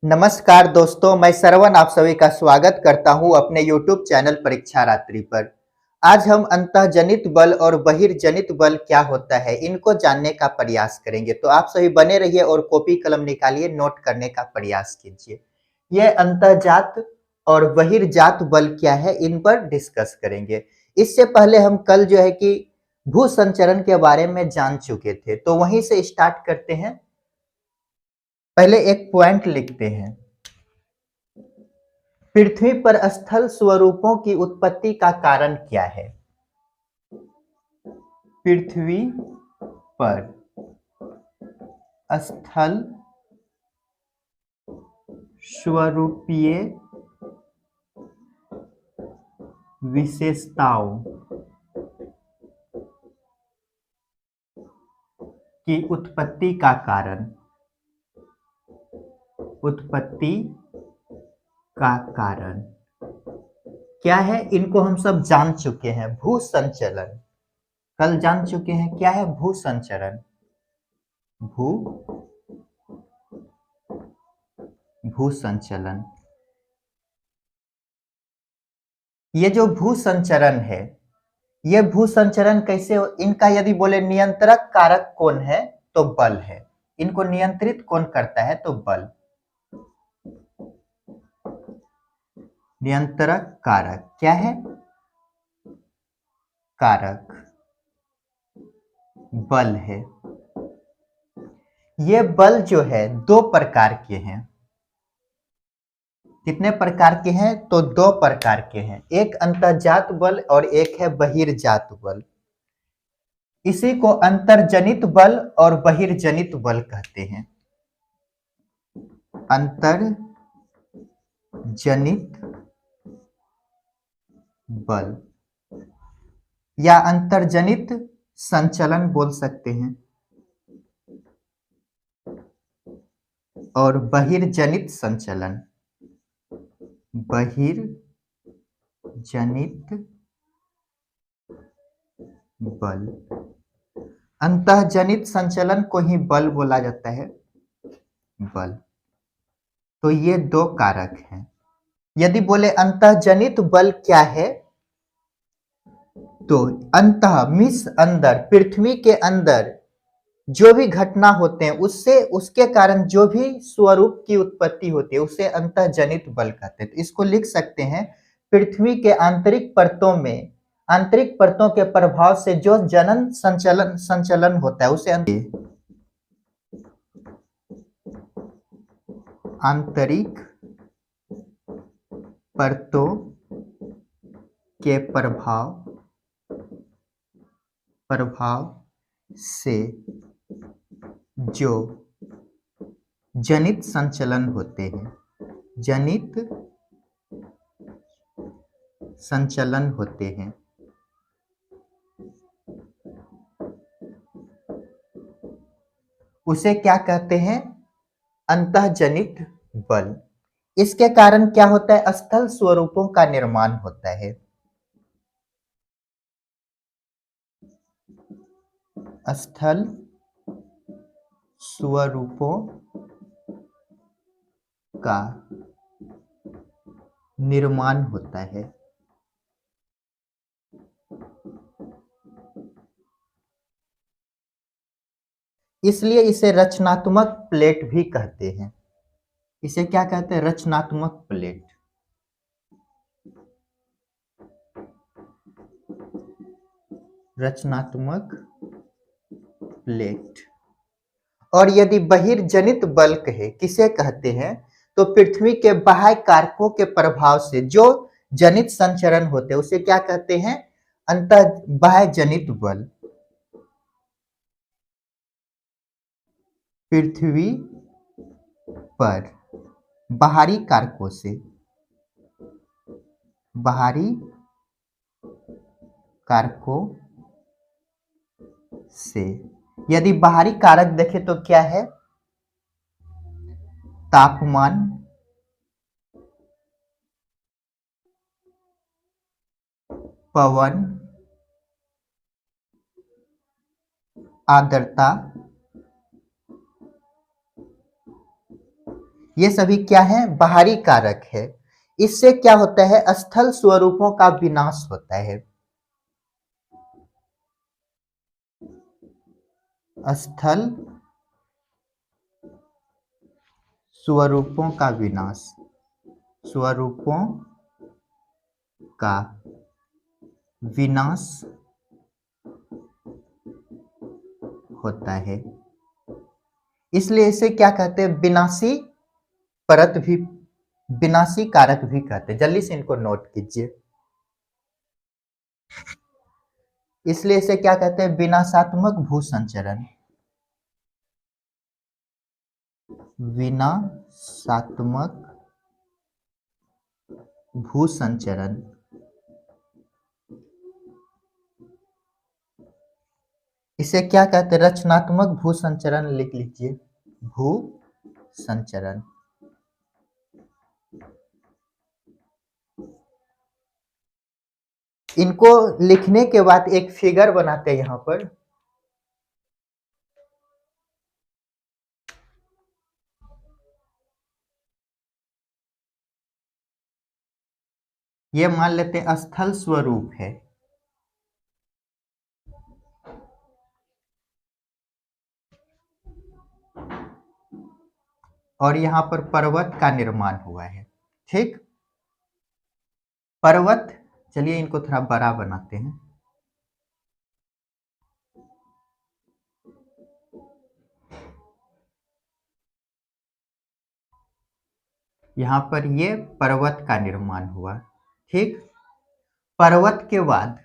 नमस्कार दोस्तों, मैं श्रवण आप सभी का स्वागत करता हूं अपने YouTube चैनल परीक्षा रात्रि पर। आज हम अंतःजनित बल और बहिर्जनित बल क्या होता है, इनको जानने का प्रयास करेंगे। तो आप सभी बने रहिए और कॉपी कलम निकालिए, नोट करने का प्रयास कीजिए। यह अंतःजात और बहिर्जात बल क्या है, इन पर डिस्कस करेंगे। इससे पहले हम कल जो है कि भू संचरण के बारे में जान चुके थे, तो वहीं से स्टार्ट करते हैं। पहले एक पॉइंट लिखते हैं। पृथ्वी पर स्थल स्वरूपों की उत्पत्ति का कारण क्या है? पृथ्वी पर स्थल स्वरूपीय विशेषताओं की उत्पत्ति का कारण क्या है? इनको हम सब जान चुके हैं। भू संचलन कल जान चुके हैं। क्या है भू संचरण? भू संचलन, ये जो भू संचरण है, ये भू संचरण कैसे इनका यदि बोले नियंत्रक कारक कौन है, तो बल है। इनको नियंत्रित कौन करता है? तो बल। नियंत्रक कारक क्या है? कारक बल है। ये बल जो है दो प्रकार के हैं। कितने प्रकार के हैं? तो दो प्रकार के हैं। एक अंतर्जात बल और एक है बहिर्जात बल। इसी को अंतर्जनित बल और बहिर्जनित बल कहते हैं। अंतर्जनित बल या अंतर्जनित संचलन बोल सकते हैं, और बहिर्जनित संचलन। बहिर्जनित बल, अंतःजनित संचलन को ही बल बोला जाता है। बल, तो ये दो कारक हैं। यदि बोले अंतःजनित बल क्या है, तो अंतः मीन्स अंदर, पृथ्वी के अंदर जो भी घटना होते हैं उससे उसके कारण जो भी स्वरूप की उत्पत्ति होती है उसे अंतःजनित बल कहते हैं। तो इसको लिख सकते हैं, पृथ्वी के आंतरिक परतों में, आंतरिक परतों के प्रभाव से जो जनन संचलन होता है उसे आंतरिक परतों के प्रभाव से जो जनित संचलन होते हैं, जनित संचलन होते हैं, उसे क्या कहते हैं? अंतःजनित बल। इसके कारण क्या होता है? स्थल स्वरूपों का निर्माण होता है। स्थल स्वरूपों का निर्माण होता है। इसलिए इसे रचनात्मक प्लेट भी कहते हैं। इसे क्या कहते हैं? रचनात्मक प्लेट। रचनात्मक प्लेट। और यदि बहिर्जनित बल कहे, किसे कहते हैं? तो पृथ्वी के बाह्य कारकों के प्रभाव से जो जनित संचरण होते हैं उसे क्या कहते हैं? अंतः बाह्य जनित बल। पृथ्वी पर बाहरी कारकों से, बाहरी कारकों से, यदि बाहरी कारक देखें तो क्या है? तापमान, पवन, आर्द्रता, ये सभी क्या है? बाहरी कारक है। इससे क्या होता है? स्थल स्वरूपों का विनाश होता है। स्थल स्वरूपों का विनाश, स्वरूपों का विनाश होता है। इसलिए इसे क्या कहते हैं? विनाशी परत भी, विनाशी कारक भी कहते हैं। जल्दी से इनको नोट कीजिए। इसलिए इसे क्या कहते हैं? विनाशात्मक भू संचरण, विनाशात्मक भू संचरण। इसे क्या कहते हैं? रचनात्मक भू संचरण लिख लीजिए, भू संचरण। इनको लिखने के बाद एक फिगर बनाते हैं यहां पर। ये मान लेते हैं स्थल स्वरूप है। और यहां पर पर्वत का निर्माण हुआ है। ठीक, पर्वत। चलिए इनको थोड़ा बड़ा बनाते हैं। यहां पर ये पर्वत का निर्माण हुआ। ठीक, पर्वत के बाद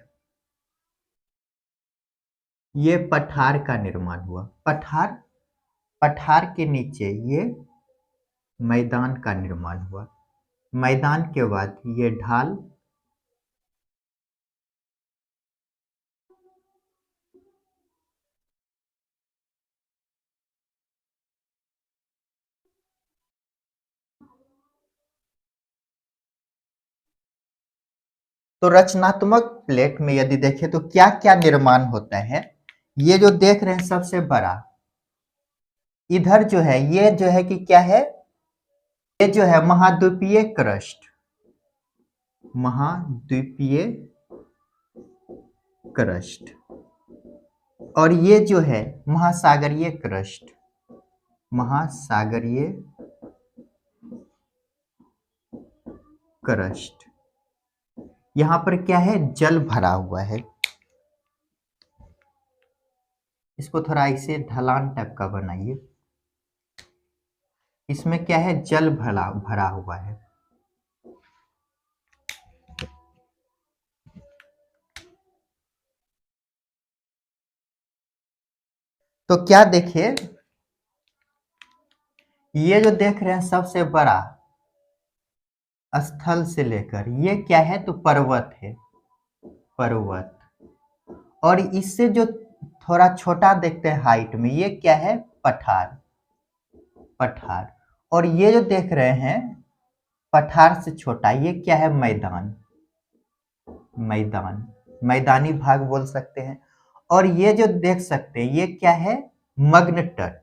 ये पठार का निर्माण हुआ। पठार, पठार के नीचे ये मैदान का निर्माण हुआ। मैदान के बाद ये ढाल, तो रचनात्मक प्लेट में यदि देखें तो क्या क्या निर्माण होता है? ये जो देख रहे हैं सबसे बड़ा, इधर जो है ये जो है कि क्या है? ये जो है महाद्वीपीय क्रस्ट, महाद्वीपीय क्रस्ट। और ये जो है महासागरीय क्रस्ट, महासागरीय क्रस्ट। यहां पर क्या है? जल भरा हुआ है। इसको थोड़ा इसे ढलान टाइप का बनाइए। इसमें क्या है? जल भरा भरा हुआ है। तो क्या देखिए, ये जो देख रहे हैं सबसे बड़ा स्थल से लेकर ये क्या है? तो पर्वत है, पर्वत। और इससे जो थोड़ा छोटा देखते हैं हाइट में, ये क्या है? पठार, पठार। और ये जो देख रहे हैं पठार से छोटा, ये क्या है? मैदान, मैदान, मैदानी भाग बोल सकते हैं। और ये जो देख सकते हैं ये क्या है? मग्न तट,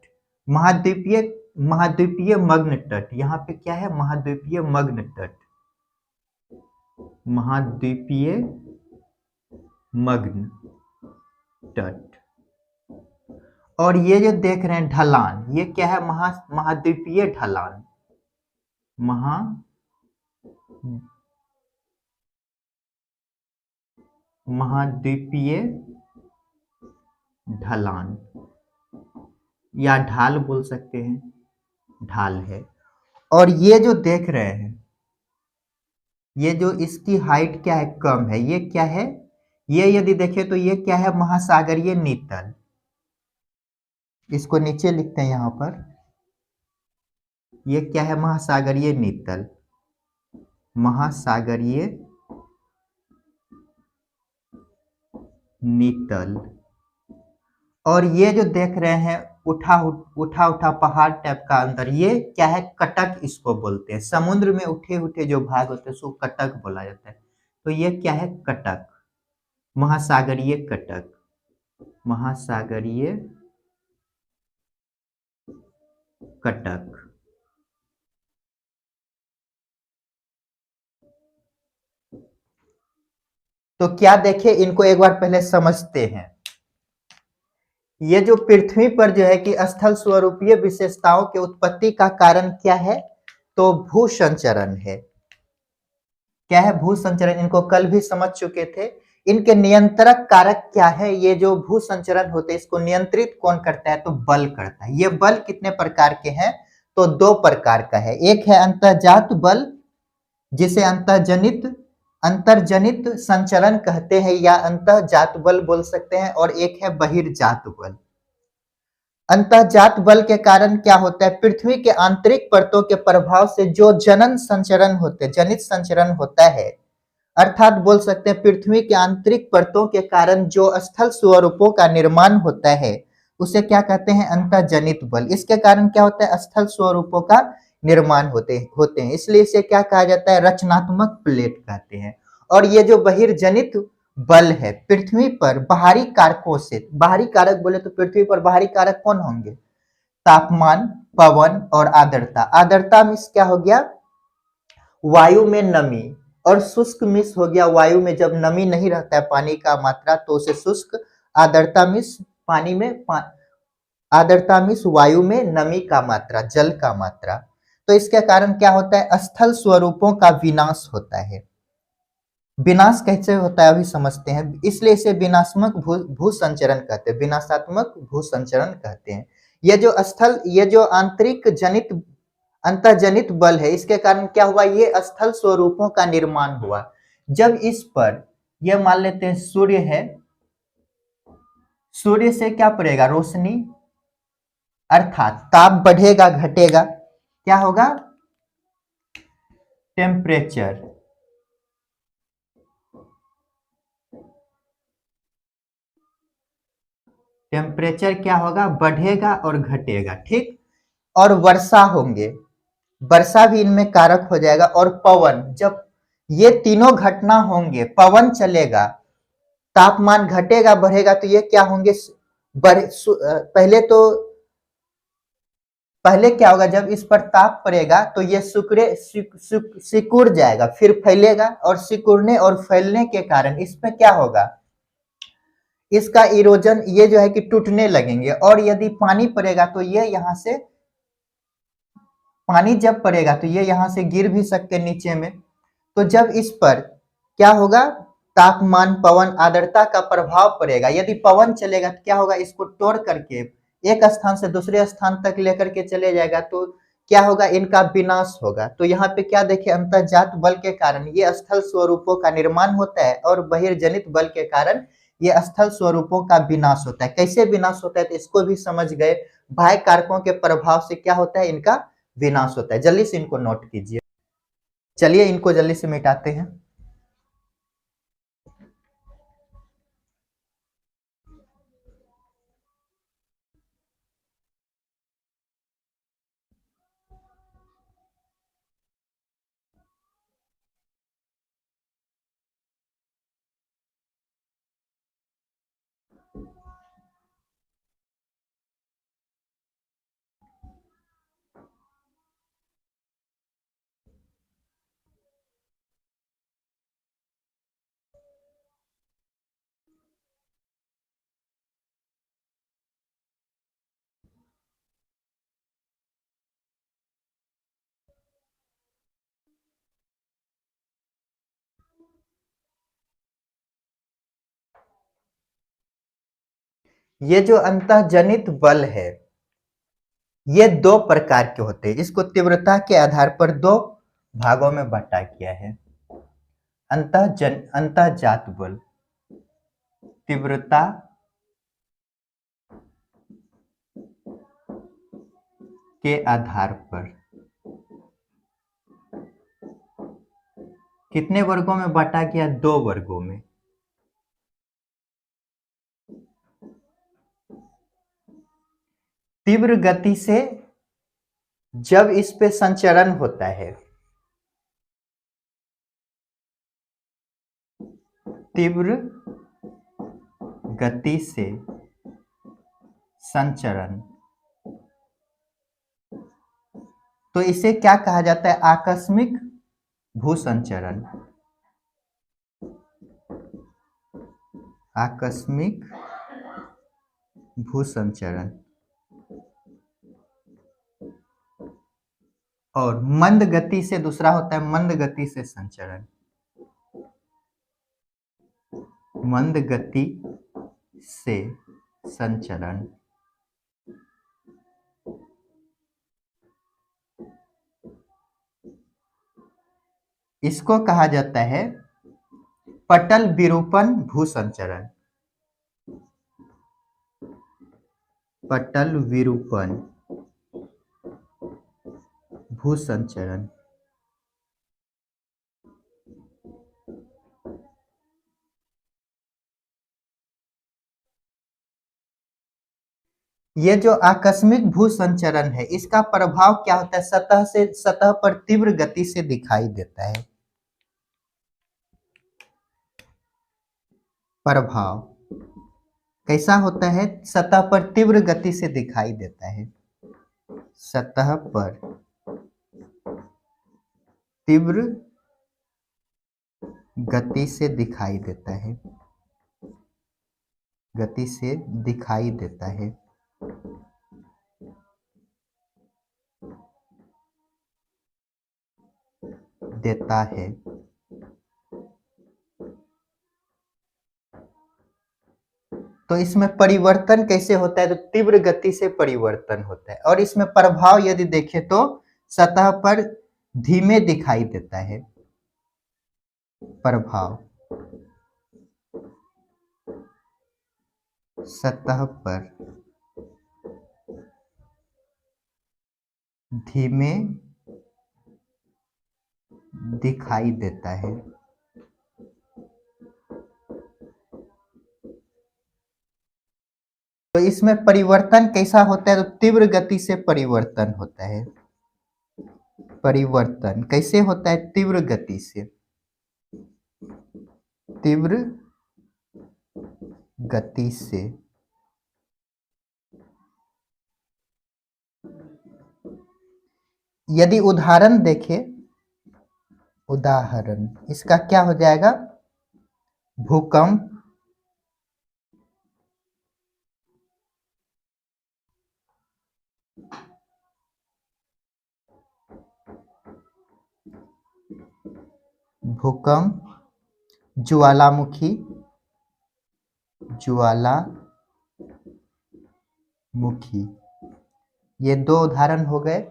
महाद्वीपीय, महाद्वीपीय मग्न तट। यहाँ पे क्या है? महाद्वीपीय मग्न तट, महाद्वीपीय मग्न तट। और ये जो देख रहे हैं ढलान, ये क्या है? महाद्वीपीय ढलान, महा महाद्वीपीय ढलान, या ढाल बोल सकते हैं, ढाल है। और ये जो देख रहे हैं, ये जो इसकी हाइट क्या है? कम है। ये क्या है? ये यदि देखें तो ये क्या है? महासागरीय नितल। इसको नीचे लिखते हैं यहां पर। ये क्या है? महासागरीय नितल, महासागरीय नितल। और ये जो देख रहे हैं उठा उठा उठा पहाड़ टाइप का अंदर, ये क्या है? कटक इसको बोलते हैं। समुद्र में उठे उठे जो भाग होते हैं उसको कटक बोला जाता है। तो ये क्या है? कटक, महासागरीय कटक, महासागरीय कटक। तो क्या देखे, इनको एक बार पहले समझते हैं। ये जो पृथ्वी पर जो है कि स्थल स्वरूपीय विशेषताओं के उत्पत्ति का कारण क्या है, तो भू संचरण है। क्या है? भू संचरण। इनको कल भी समझ चुके थे। इनके नियंत्रक कारक क्या है? ये जो भू संचरण होते हैं इसको नियंत्रित कौन करता है, तो बल करता है। ये बल कितने प्रकार के हैं, तो दो प्रकार का है। एक है अंतर्जात बल, जिसे अंतर्जनित संचरण कहते हैं या अंतर्जात बल बोल सकते हैं, और एक है बहिर्जात बल। अंतःजात बल के कारण क्या होता है, पृथ्वी के आंतरिक परतों के प्रभाव से जो जनित संचरण होता है, अर्थात बोल सकते हैं पृथ्वी के आंतरिक परतों के कारण जो स्थल स्वरूपों का निर्माण होता है, उसे क्या कहते हैं, अंतर्जनित बल। इसके कारण क्या होता है, स्थल स्वरूपों का निर्माण होते हैं, इसलिए इसे क्या कहा जाता है, रचनात्मक प्लेट कहते हैं। और ये जो बहिर्जनित बल है, पृथ्वी पर बाहरी कारकों से, बाहरी कारक बोले तो पृथ्वी पर बाहरी कारक कौन होंगे, तापमान, पवन और आर्द्रता। आर्द्रता मीन्स क्या हो गया, वायु में नमी, और शुष्क मीन्स हो गया वायु में जब नमी नहीं रहता है पानी का मात्रा तो उसे शुष्क। आर्द्रता मीन्स पानी में आर्द्रता मीन्स वायु में नमी का मात्रा, जल का मात्रा। तो इसके कारण क्या होता है, स्थल स्वरूपों का विनाश होता है। विनाश कैसे होता है अभी समझते हैं, इसलिए इसे विनाशात्मक भू संचरण कहते हैं, विनाशात्मक भू संचरण कहते हैं। ये जो आंतरिक जनित अंतर्जनित बल है, इसके कारण क्या हुआ, ये स्थल स्वरूपों का निर्माण हुआ। जब इस पर, ये मान लेते हैं सूर्य है, सूर्य से क्या पड़ेगा, रोशनी, अर्थात ताप बढ़ेगा घटेगा, क्या होगा, टेम्परेचर। टेम्परेचर क्या होगा, बढ़ेगा और घटेगा, ठीक। और वर्षा होंगे, वर्षा भी इनमें कारक हो जाएगा। और पवन, जब ये तीनों घटना होंगे, पवन चलेगा, तापमान घटेगा बढ़ेगा, तो ये क्या होंगे, पहले क्या होगा, जब इस पर ताप पड़ेगा तो ये सिकुड़ जाएगा, फिर फैलेगा, और सिकुड़ने और फैलने के कारण इस पे क्या होगा, इसका इरोजन, ये जो है कि टूटने लगेंगे। और यदि पानी पड़ेगा तो ये यहाँ से, पानी जब पड़ेगा तो ये यहाँ से गिर भी सकते नीचे में। तो जब इस पर क्या होगा, तापमान, पवन, आर्द्रता का प्रभाव पड़ेगा, यदि पवन चलेगा तो क्या होगा, इसको तोड़ करके एक स्थान से दूसरे स्थान तक लेकर के चले जाएगा, तो क्या होगा, इनका विनाश होगा। तो यहाँ पे क्या देखे, अंतर्जात बल के कारण ये स्थल स्वरूपों का निर्माण होता है, और बहिर्जनित बल के कारण ये स्थल स्वरूपों का विनाश होता है। कैसे विनाश होता है, तो इसको भी समझ गए। बाह्य कारकों के प्रभाव से क्या होता है, इनका विनाश होता है। जल्दी से इनको नोट कीजिए। चलिए इनको जल्दी से मिटाते हैं। ये जो अंतःजनित बल है, ये दो प्रकार के होते हैं। इसको तीव्रता के आधार पर दो भागों में बांटा गया है। अंतःजात बल, तीव्रता के आधार पर कितने वर्गों में बांटा गया, दो वर्गों में। तीव्र गति से जब इस पे संचरण होता है, तीव्र गति से संचरण, तो इसे क्या कहा जाता है, आकस्मिक भू संचरण। आकस्मिक भूसंचरण। और मंद गति से दूसरा होता है मंद गति से संचरण। मंद गति से संचरण। इसको कहा जाता है पटल विरूपण भूसंचरण। पटल विरूपण भूसंचरण। ये जो आकस्मिक भूसंचरण है इसका प्रभाव क्या होता है, सतह पर तीव्र गति से दिखाई देता है। प्रभाव कैसा होता है, सतह पर तीव्र गति से दिखाई देता है। सतह पर तीव्र गति से दिखाई देता है। गति से दिखाई देता है। देता है। तो इसमें परिवर्तन कैसे होता है, तो तीव्र गति से परिवर्तन होता है। और इसमें प्रभाव यदि देखें तो सतह पर धीमे दिखाई देता है। प्रभाव सतह पर धीमे दिखाई देता है। तो इसमें परिवर्तन कैसा होता है, तो तीव्र गति से परिवर्तन होता है। परिवर्तन कैसे होता है, तीव्र गति से। तीव्र गति से। यदि उदाहरण देखें, उदाहरण इसका क्या हो जाएगा, भूकंप, भूकंप, ज्वालामुखी, ज्वालामुखी, ये दो उदाहरण हो गए।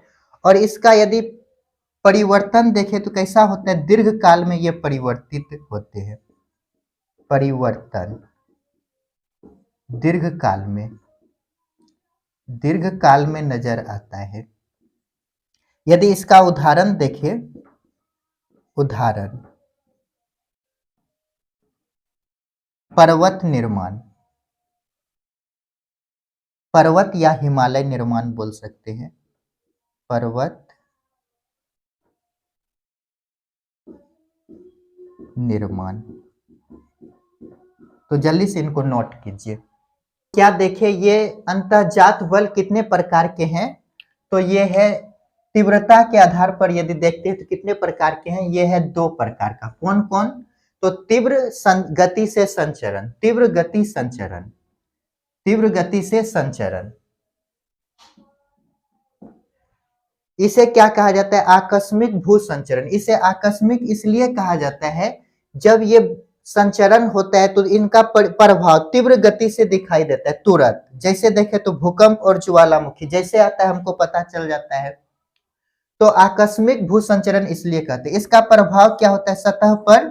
और इसका यदि परिवर्तन देखें तो कैसा होता है, दीर्घ काल में ये परिवर्तित होते हैं। परिवर्तन दीर्घ काल में नजर आता है। यदि इसका उदाहरण देखें, उदाहरण पर्वत निर्माण, पर्वत या हिमालय निर्माण बोल सकते हैं। पर्वत निर्माण। तो जल्दी से इनको नोट कीजिए। क्या देखें, ये अंतःजात बल कितने प्रकार के हैं, तो ये है तीव्रता के आधार पर यदि देखते हैं तो कितने प्रकार के हैं, ये है दो प्रकार का। कौन कौन, तो तीव्र गति से संचरण, तीव्र गति संचरण, तीव्र गति से संचरण। इसे क्या कहा जाता है, आकस्मिक भूसंचरण। इसे आकस्मिक इसलिए कहा जाता है जब ये संचरण होता है तो इनका प्रभाव तीव्र गति से दिखाई देता है तुरंत। जैसे देखें तो भूकंप और ज्वालामुखी जैसे आता है हमको पता चल जाता है। तो आकस्मिक भूसंचरण इसलिए कहते हैं। इसका प्रभाव क्या होता है, सतह पर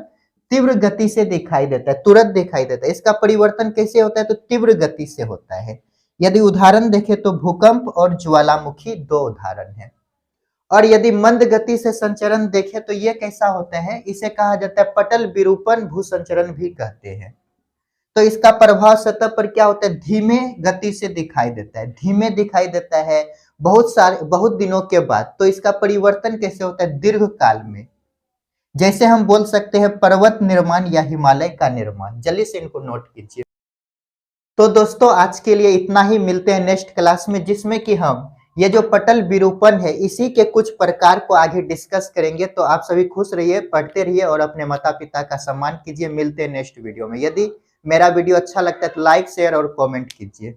तीव्र गति से दिखाई देता है, तुरंत दिखाई देता है। इसका परिवर्तन कैसे होता है, तो तीव्र गति से होता है। यदि उदाहरण देखें तो भूकंप और ज्वालामुखी दो उदाहरण है। और यदि मंद गति से संचरण देखें तो ये कैसा होता है, इसे कहा जाता है पटल विरूपण भूसंचरण भी कहते हैं। तो इसका प्रभाव सतह पर क्या होता है, धीमे गति से दिखाई देता है, धीमे दिखाई देता है बहुत दिनों के बाद। तो इसका परिवर्तन कैसे होता है, दीर्घ काल में। जैसे हम बोल सकते हैं पर्वत निर्माण या हिमालय का निर्माण। जल्दी से इनको नोट कीजिए। तो दोस्तों आज के लिए इतना ही, मिलते हैं नेक्स्ट क्लास में जिसमें कि हम ये जो पटल विरूपण है इसी के कुछ प्रकार को आगे डिस्कस करेंगे। तो आप सभी खुश रहिए, पढ़ते रहिए और अपने माता पिता का सम्मान कीजिए। मिलते हैं नेक्स्ट वीडियो में। यदि मेरा वीडियो अच्छा लगता है तो लाइक शेयर और कमेंट कीजिए।